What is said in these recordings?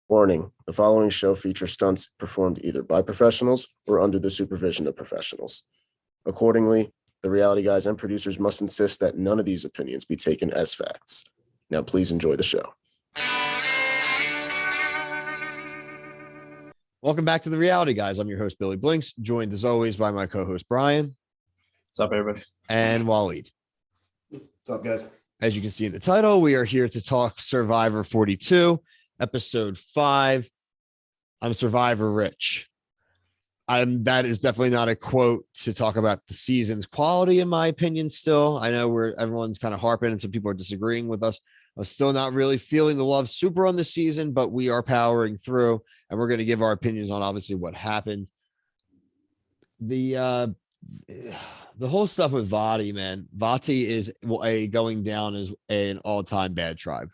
Warning, the following show features stunts performed either by professionals or under the supervision of professionals. Accordingly, the reality guys and producers must insist that none of these opinions be taken as facts. Now, please enjoy the show. Welcome back to the Reality Guys. I'm your host, Billy Blinks, joined as always by my co-host, Brian. What's up, everybody? And Waleed. What's up, guys? As you can see in the title, we are here to talk Survivor 42, episode 5. I'm Survivor Rich. That is definitely not a quote to talk about the season's quality, in my opinion. Still, I know everyone's kind of harping and some people are disagreeing with us. I'm still not really feeling the love super on this season, but we are powering through and we're going to give our opinions on obviously what happened. The whole stuff with Vati, man. Vati is going down as an all-time bad tribe.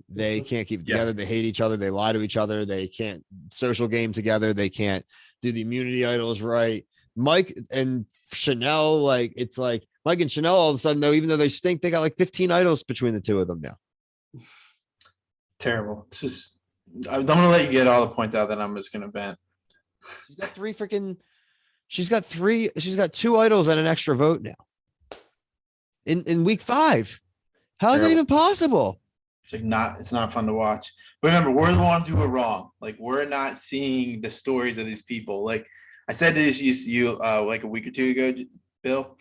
They can't keep it together. They hate each other. They lie to each other. They can't social game together. They can't do the immunity idols right. Mike and Chanel, it's like Mike and Chanel all of a sudden, though, even though they stink, they got like 15 idols between the two of them now. Terrible. It's just, I'm going to let you get all the points out that I'm just going to vent. She's got 2 idols and an extra vote now in week 5. How is that even possible? It's not fun to watch. But remember, we're the ones who are wrong. Like, we're not seeing the stories of these people. Like I said this to you like a week or two ago, Bill.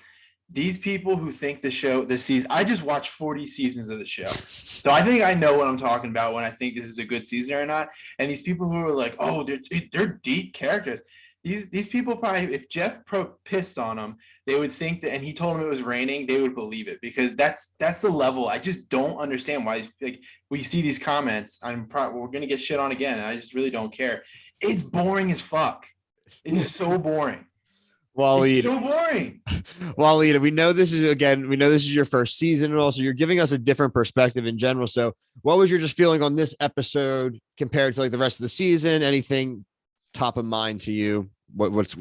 These people who think this season, I just watched 40 seasons of the show. So I think I know what I'm talking about when I think this is a good season or not. And these people who are like, oh, they're deep characters. These people probably, if Jeff pissed on them, they would think that, and he told them it was raining, they would believe it, because that's the level. I just don't understand why, like, we see these comments. We're gonna get shit on again, and I just really don't care. It's boring as fuck. It's so boring. Waleed, it's so boring. Waleed, we know this is your first season, and also you're giving us a different perspective in general. So, what was your just feeling on this episode compared to like the rest of the season? Anything top of mind to you?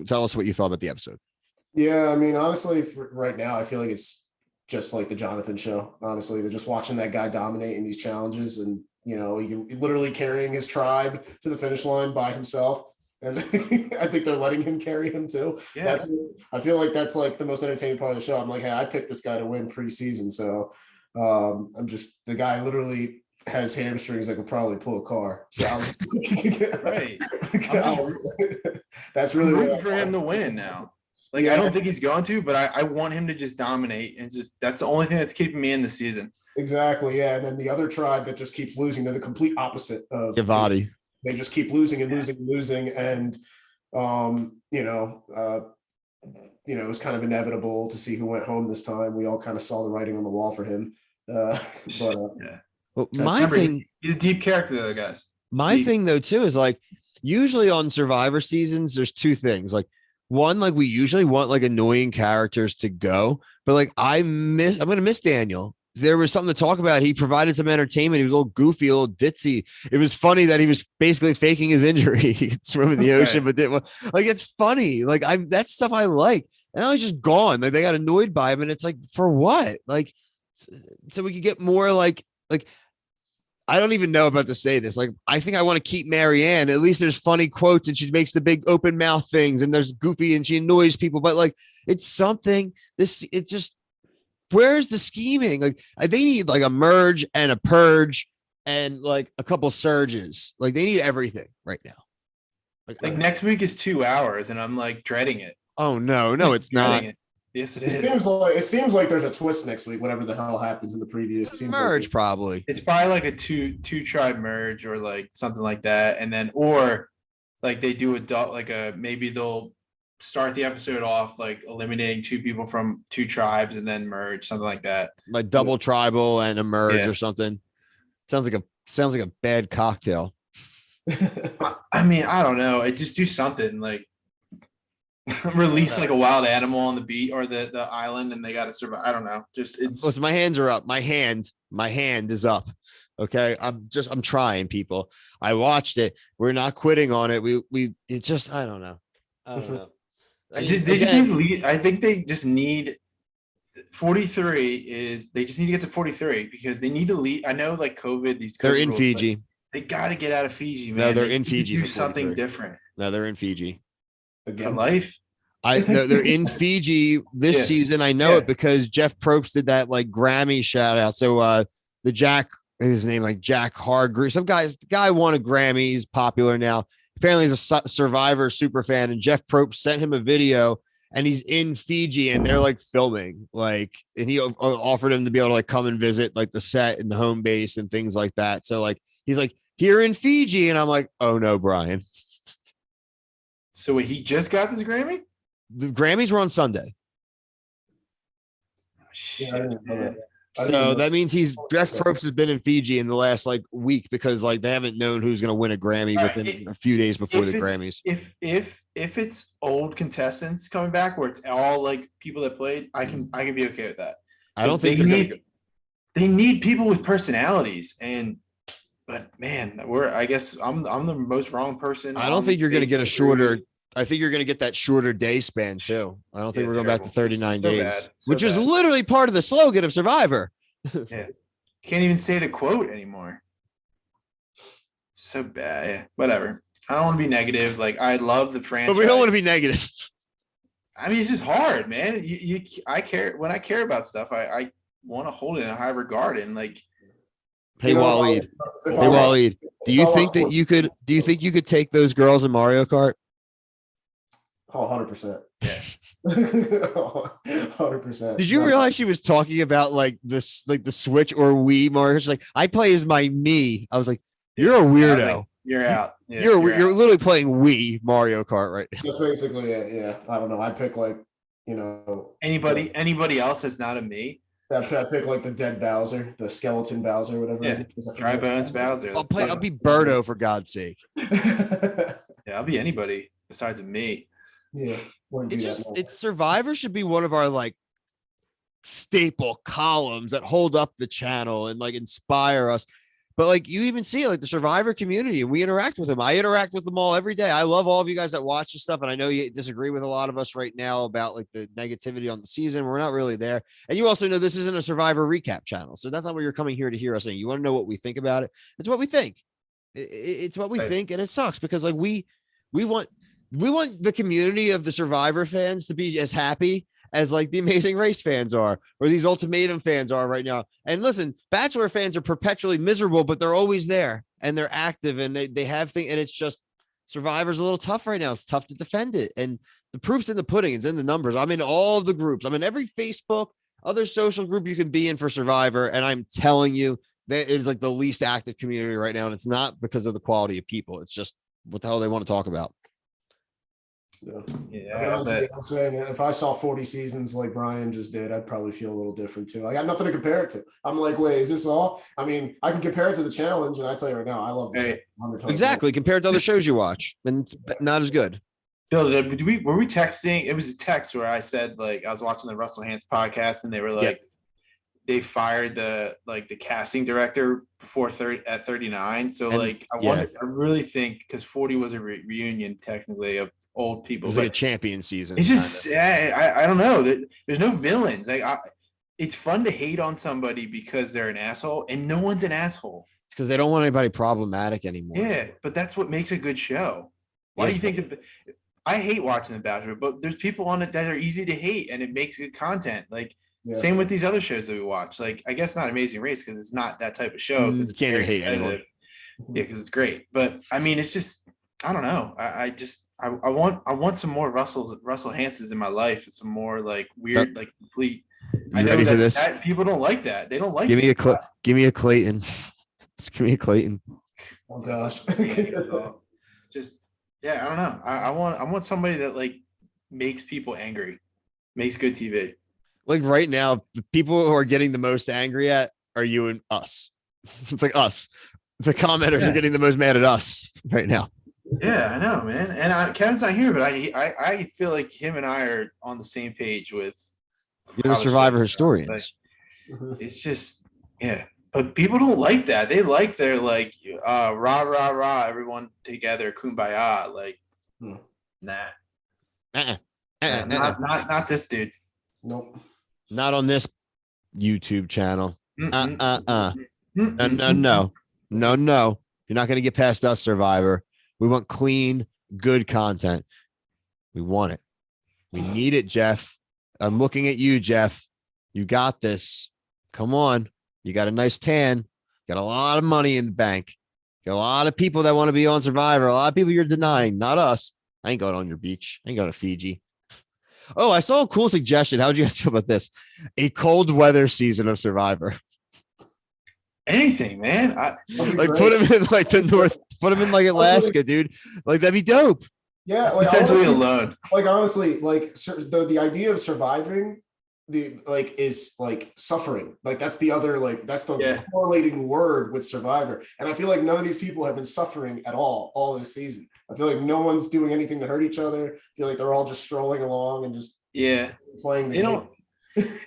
Tell us what you thought about the episode. Yeah, I mean, honestly, for right now, I feel like it's just like the Jonathan show. Honestly, they're just watching that guy dominate in these challenges, and he literally carrying his tribe to the finish line by himself. And I think they're letting him carry him too. Yeah, I feel like that's like the most entertaining part of the show. I'm like, hey, I picked this guy to win preseason, so I'm just the guy literally has hamstrings that could probably pull a car. So right. That's really rooting for him to win now. Like, yeah. I don't think he's going to, but I want him to just dominate, and just that's the only thing that's keeping me in the season. Exactly. Yeah. And then the other tribe that just keeps losing, they're the complete opposite of Vati. They just keep losing and losing and losing. And it was kind of inevitable to see who went home this time. We all kind of saw the writing on the wall for him. Yeah. Well, he's a deep character, though, guys. My thing, though, too, is like usually on Survivor seasons, there's 2 things. Like, one, like we usually want like annoying characters to go, but like I'm going to miss Daniel. There was something to talk about. He provided some entertainment. He was a little goofy, a little ditzy. It was funny that he was basically faking his injury. He could swim in the ocean, but it's funny. Like that's stuff I like. And now he's just gone. Like they got annoyed by him, and it's like, for what? Like, so we could get more like. I don't even know about to say this. Like, I think I want to keep Marianne. At least there's funny quotes and she makes the big open mouth things, and there's goofy and she annoys people, but like, it's something. Where's the scheming? Like, they need like a merge and a purge and like a couple surges. Like, they need everything right now. Like next week is 2 hours, and I'm like dreading it. Oh no, it's not. Yes, it is. It seems like there's a twist next week, whatever the hell happens in the preview. It seems merge like probably. It's probably like a two tribe merge or like something like that. And then, or like they do maybe they'll start the episode off like eliminating 2 people from 2 tribes and then merge, something like that. Like double tribal and a merge or something. Sounds like a bad cocktail. I mean, I don't know. Just do something like release like a wild animal on the beach or the island, and they got to survive. I don't know. Listen, my hands are up. My hand is up. Okay. I'm trying, people. I watched it. We're not quitting on it. I don't know. They just need to lead. I think they just need 43 they just need to get to 43 because they need to lead. I know like COVID, they're in Fiji. They got to get out of Fiji, man. No, they're They in need to Fiji do for something 43. different No, they're in Fiji. for Again. life. They're in Fiji this Yeah. season. I know Yeah. it because Jeff Probst did that like Grammy shout out. So the Jack, his name like Jack Hargreaves, the guy won a Grammy. He's popular now. Apparently he's a Survivor super fan, and Jeff Probst sent him a video, and he's in Fiji, and they're like filming, like, and he offered him to be able to like come and visit like the set and the home base and things like that. So like he's like here in Fiji, and I'm like, oh no, Brian. So wait, he just got this Grammy? The Grammys were on Sunday. Shit, Yeah, I didn't know man. that. I didn't So know that means Jeff Probst has been in Fiji in the last like week because like they haven't known who's going to win a Grammy Right, within a few days before If the it's- Grammys. If it's old contestants coming back where it's all like people that played, I can be okay with that. I don't think they they're need, going to. They need people with personalities, but man, I guess I'm the most wrong person. I don't think you're going to get a shorter. I think you're going to get that shorter day span too. I don't think Yeah, we're going back to terrible. 39 So days, bad. So which is bad. literally part of the slogan of Survivor. Yeah, can't even say the quote anymore. So bad. Yeah, whatever. I don't want to be negative. Like I love the franchise, But we don't want to be negative. I mean, it's just hard, man. I care when I care about stuff. I want to hold it in a high regard, and like, Hey, You know, Waleed. if Hey, I was- Waleed. Do you think that you could? Do you think you could take those girls in Mario Kart? Oh, 100%. yeah, 100%. Did you realize she was talking about like this, like the Switch or Wii Mario? She's like, I play as my me. I was like, you're a I was weirdo. like, you're out. Yeah, You're out. literally playing Wii Mario Kart right now. That's basically it. Yeah. I don't know. I'd pick like, you know, Anybody else that's not a me. I'd pick like the dead Bowser, the skeleton Bowser, whatever. Yeah, it is. Dry Bones Bowser. I'll be Birdo for God's sake. Yeah, I'll be anybody besides a me. Yeah. wouldn't do that, no. It's Survivor should be one of our like staple columns that hold up the channel and like inspire us. But like you even see like the Survivor community, and we interact with them. I interact with them all every day. I love all of you guys that watch this stuff, and I know you disagree with a lot of us right now about like the negativity on the season. We're not really there, and you also know this isn't a Survivor recap channel, so that's not what you're coming here to hear us saying. You want to know what we think about it? It's what we think. It's what we Right. think, and it sucks because like we want the community of the Survivor fans to be as happy as like the Amazing Race fans are, or these Ultimatum fans are right now. And listen, Bachelor fans are perpetually miserable, but they're always there and they're active and they have things. And it's just Survivor's a little tough right now. It's tough to defend it. And the proof's in the pudding. It's in the numbers. I'm in all of the groups. I'm in every Facebook, other social group you can be in for Survivor. And I'm telling you, that is like the least active community right now. And it's not because of the quality of people. It's just what the hell they want to talk about. Yeah. Yeah, I'm saying if I saw 40 seasons like Brian just did, I'd probably feel a little different too. I got nothing to compare it to. I'm like, wait, is this all? I mean, I can compare it to the challenge, and I tell you right now, I love the Hey, challenge 100 times Exactly. Compared to other shows you watch, and it's not as good. Bill, were we texting? It was a text where I said like I was watching the Russell Hantz podcast, and they were like, they fired the casting director before 39. So And- like I really think because 40 was a reunion technically of old It people. was like a champion season. It's just I don't know. There's no villains. Like it's fun to hate on somebody because they're an asshole, and no one's an asshole. It's because they don't want anybody problematic anymore. Yeah, but that's what makes a good show. Why do you think I hate watching The Bachelor, but there's people on it that are easy to hate, and it makes good content. Like Yeah. same with these other shows that we watch. Like I guess not Amazing Race because it's not that type of show. 'cause it's Can't very hate anyone. competitive. Yeah, because it's great. But I mean, it's just I don't know. I want some more Russell Hanses in my life. Some more like weird, like complete. I know ready for that, this? that people don't like that. They don't like. Give me it. give me a Clayton. Just give me a Clayton. Oh gosh. Just yeah, I don't know. I want somebody that like makes people angry, makes good TV. Like right now, the people who are getting the most angry at are you and us. It's like us. The commenters are getting the most mad at us right now. Yeah, I know, man. And Kevin's not here, but I feel like him and I are on the same page with. You're the how Survivor show's going. historians. Mhm. It's just but people don't like that. They like their like rah rah rah, everyone together, kumbaya. Like, Hmm. nah, Uh-uh. not this dude. Nope. Not on this YouTube channel. Mm-mm. No, Mm-mm. no, no. No, no. You're not going to get past us, Survivor. We want clean, good content. We want it. We need it, Jeff. I'm looking at you, Jeff. You got this. Come on. You got a nice tan. Got a lot of money in the bank. Got a lot of people that want to be on Survivor. A lot of people you're denying, not us. I ain't going on your beach. I ain't going to Fiji. Oh, I saw a cool suggestion. How would you guys feel about this? A cold weather season of Survivor. Anything, man. Like put him in like the north, put him in like Alaska, dude. Like that'd be dope. Yeah, like Essentially honestly, alone. like honestly, like the idea of surviving is like suffering. Like that's the other, like that's the correlating word with Survivor. And I feel like none of these people have been suffering at all this season. I feel like no one's doing anything to hurt each other. I feel like they're all just strolling along and just playing the game.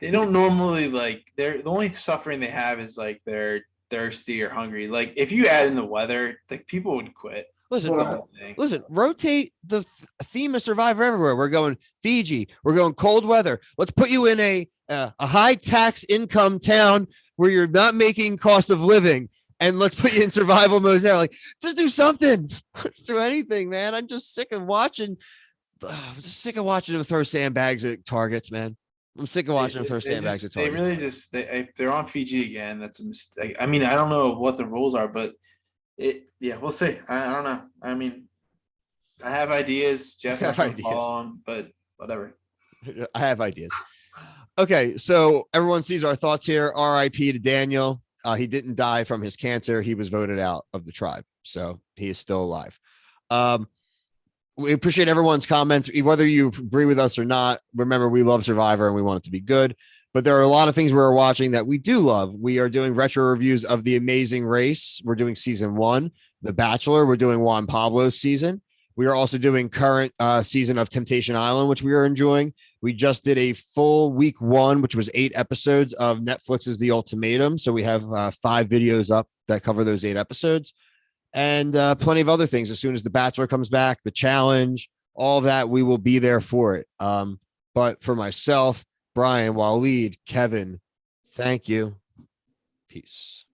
They don't normally like the only suffering they have is like they're thirsty or hungry. Like if you add in the weather, like people would quit. Listen, rotate the theme of Survivor everywhere. We're going Fiji. We're going cold weather. Let's put you in a high tax income town where you're not making cost of living. And let's put you in survival mode there. Like, just do something. Let's do anything, man. I'm just sick of watching. I'm just sick of watching them throw sandbags at targets, man. I'm sick of watching them throw sandbags at targets. They really just, if they're on Fiji again, that's a mistake. I mean, I don't know what the rules are, but we'll see. I don't know. I mean, I have ideas. Jeff has ideas, but whatever. I have ideas. Okay, so everyone sees our thoughts here. R.I.P. to Daniel. He didn't die from his cancer. He was voted out of the tribe, so he is still alive. We appreciate everyone's comments, whether you agree with us or not. Remember, we love Survivor and we want it to be good. But there are a lot of things we're watching that we do love. We are doing retro reviews of The Amazing Race. We're doing season 1. The Bachelor. We're doing Juan Pablo's season. We are also doing current season of Temptation Island, which we are enjoying. We just did a full week 1, which was 8 episodes of Netflix's The Ultimatum. So we have 5 videos up that cover those 8 episodes. And plenty of other things. As soon as The Bachelor comes back, The Challenge, all of that, we will be there for it. But for myself, Brian, Waleed, Kevin, thank you. Peace.